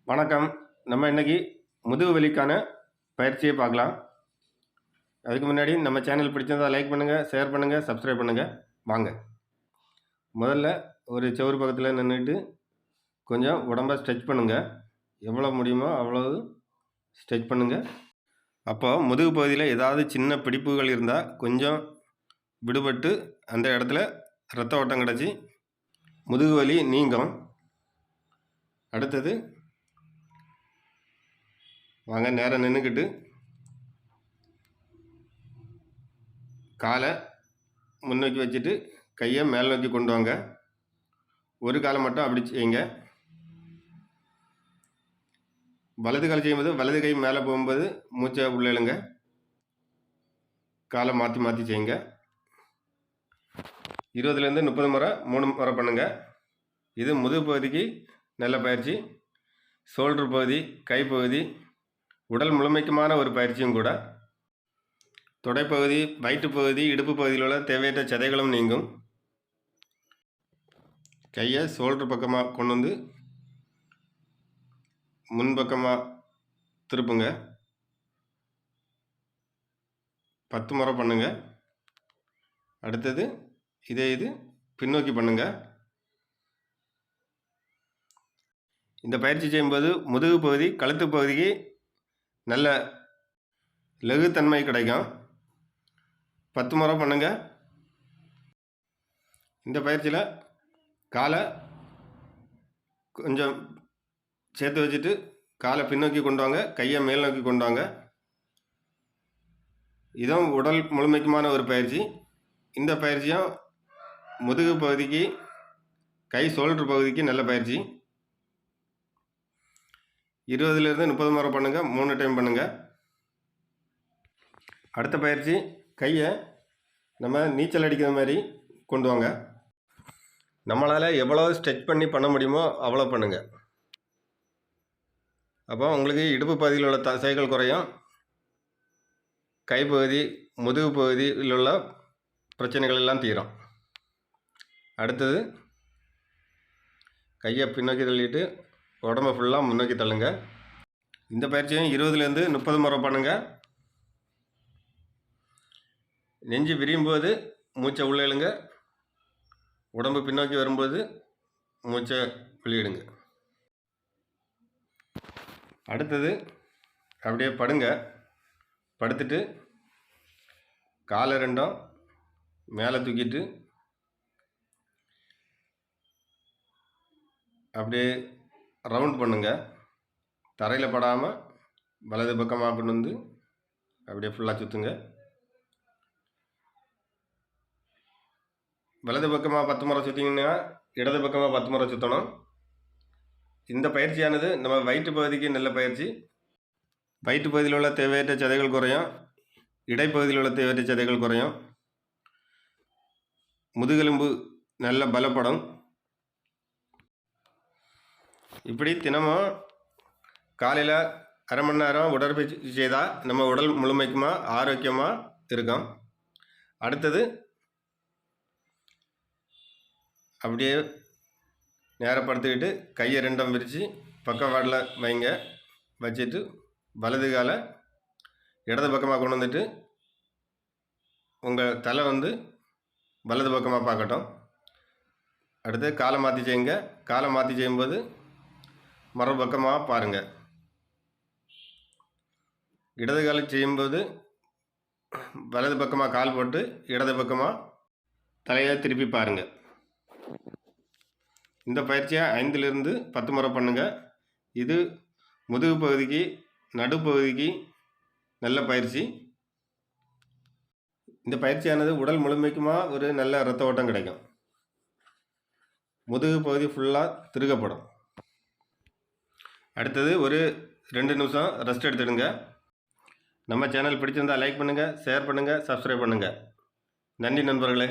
வணக்கம். நம்ம இன்னைக்கு முதுகு வலிக்கான பயிற்சியை பார்க்கலாம். அதுக்கு முன்னாடி நம்ம சேனல் பிடிச்சிருந்தா லைக் பண்ணுங்கள், ஷேர் பண்ணுங்கள், சப்ஸ்கிரைப் பண்ணுங்கள். வாங்க. முதல்ல ஒரு செவுரு பக்கத்தில் நின்றுட்டு கொஞ்சம் உடம்பை ஸ்ட்ரெச் பண்ணுங்கள். எவ்வளோ முடியுமோ அவ்வளோ ஸ்ட்ரெச் பண்ணுங்கள். அப்போது முதுகு பகுதியில் ஏதாவது சின்ன பிடிப்புகள் இருந்தால் கொஞ்சம் விடுபட்டு அந்த இடத்துல இரத்த ஓட்டம் கிடச்சி முதுகு வலி நீங்கும். அடுத்தது வாங்க, நேரம் நின்றுக்கிட்டு காலை முன்னோக்கி வச்சுட்டு கையை மேல் நோக்கி கொண்டு வாங்க. ஒரு காலை மட்டும் அப்படி செய்யுங்க. வலது கால் செய்யும்போது வலது கை மேலே போகும்போது மூச்சை உள்ளே இழுங்க. காலை மாற்றி மாற்றி செய்யுங்க. 20லேருந்து 30 முறை 3 முறை பண்ணுங்கள். இது முதுகு பகுதிக்கு நல்ல பயிற்சி. ஷோல்டர் பகுதி, கைப்பகுதி, உடல் முழுமைக்குமான ஒரு பயிற்சியும் கூட. தொடைப்பகுதி, வயிற்று பகுதி, இடுப்பு பகுதியில் உள்ள தேவையற்ற சதைகளும் நீங்கும். கையை ஷோல்டர் பக்கமாக கொண்டு வந்து முன்பக்கமாக திருப்புங்க. 10 முறை பண்ணுங்க. அடுத்தது இது பின்னோக்கி பண்ணுங்க. இந்த பயிற்சி செய்யும்போது முதுகு பகுதி, கழுத்து பகுதிக்கு நல்ல லகுத்தன்மை கிடைக்கும். 10 முறை பண்ணுங்க. இந்த பயிற்சியில் காலை கொஞ்சம் சேர்த்து வச்சுட்டு காலை பின்னோக்கி கொண்டு வாங்க, கையை மேல் நோக்கி கொண்டு வாங்க. இதுவும் உடல் முழுமைக்குமான ஒரு பயிற்சி. இந்த பயிற்சியும் முதுகு பகுதிக்கு, கை ஷோல்டர் பகுதிக்கு நல்ல பயிற்சி. 20லேருந்து 30 முறை பண்ணுங்கள். 3 டைம் பண்ணுங்கள். அடுத்த பயிற்சி, கையை நம்ம நீச்சல் அடிக்கிற மாதிரி கொண்டு வாங்க. நம்மளால் எவ்வளோ ஸ்ட்ரெச் பண்ணி பண்ண முடியுமோ அவ்வளோ பண்ணுங்கள். அப்போ உங்களுக்கு இடுப்பு பகுதியில் உள்ள தசைகள் குறையும். கைப்பகுதி, முதுகு பகுதியில் உள்ள பிரச்சனைகள் எல்லாம் தீரும். அடுத்தது கையை பின்னோக்கி தள்ளிட்டு உடம்பை ஃபுல்லாக முன்னோக்கி தள்ளுங்க. இந்த பயிற்சியும் 20லேருந்து 30 முறை பண்ணுங்கள். நெஞ்சு விரியும் போது மூச்சை உள்ளே இழுங்க. உடம்பு பின்னோக்கி வரும்போது மூச்சை வெளியிடுங்க. அடுத்தது அப்படியே படுங்க. படுத்துட்டு காலை ரெண்டும் மேலே தூக்கிட்டு அப்படியே ரவுண்ட் பண்ணுங்க. தரையில் படாமல் வலது பக்கமாக கொண்டு வந்து அப்படியே ஃபுல்லாக சுற்றுங்க. வலது பக்கமாக 10 முறை சுற்றிங்கன்னா இடது பக்கமாக 10 முறை சுற்றணும். இந்த பயிற்சியானது நம்ம வயிற்று பகுதிக்கு நல்ல பயிற்சி. வயிற்று பகுதியில் உள்ள தேவையற்ற சதைகள் குறையும். இடைப்பகுதியில் உள்ள தேவையற்ற சதைகள் குறையும். முதுகெலும்பு நல்ல பலப்படும். இப்படி தினமும் காலையில் அரை மணி நேரம் உடற்பயிற்சி செய்தால் நம்ம உடல் முழுமைக்குமாக ஆரோக்கியமாக இருக்கும். அடுத்தது அப்படியே நேரப்படுத்திக்கிட்டு கையை ரெண்டும் விரித்து பக்கவாட்டில் வைங்க. வச்சுட்டு வலது காலை இடது பக்கமாக கொண்டு வந்துட்டு உங்கள் தலை வந்து வலது பக்கமாக பார்க்கட்டும். அடுத்து காலை மாற்றி செய்யுங்க. காலை மாற்றி செய்யும்போது மறுபக்கமாக பாருங்கள். இடது காலை செய்யும்போது வலது பக்கமாக கால் போட்டு இடது பக்கமாக தலையை திருப்பி பாருங்கள். இந்த பயிற்சியை 5லிருந்து 10 முறை பண்ணுங்கள். இது முதுகு பகுதிக்கு, நடுப்பகுதிக்கு நல்ல பயிற்சி. இந்த பயிற்சியானது உடல் முழுமைக்குமாக ஒரு நல்ல இரத்த ஓட்டம் கிடைக்கும். முதுகு பகுதி ஃபுல்லாக திருகப்படும். அடுத்தது ஒரு 2 நிமிஷம் ரெஸ்ட் எடுத்துடுங்க. நம்ம சேனல் பிடிச்சிருந்தால் லைக் பண்ணுங்கள், ஷேர் பண்ணுங்கள், சப்ஸ்கிரைப் பண்ணுங்கள். நன்றி நண்பர்களே.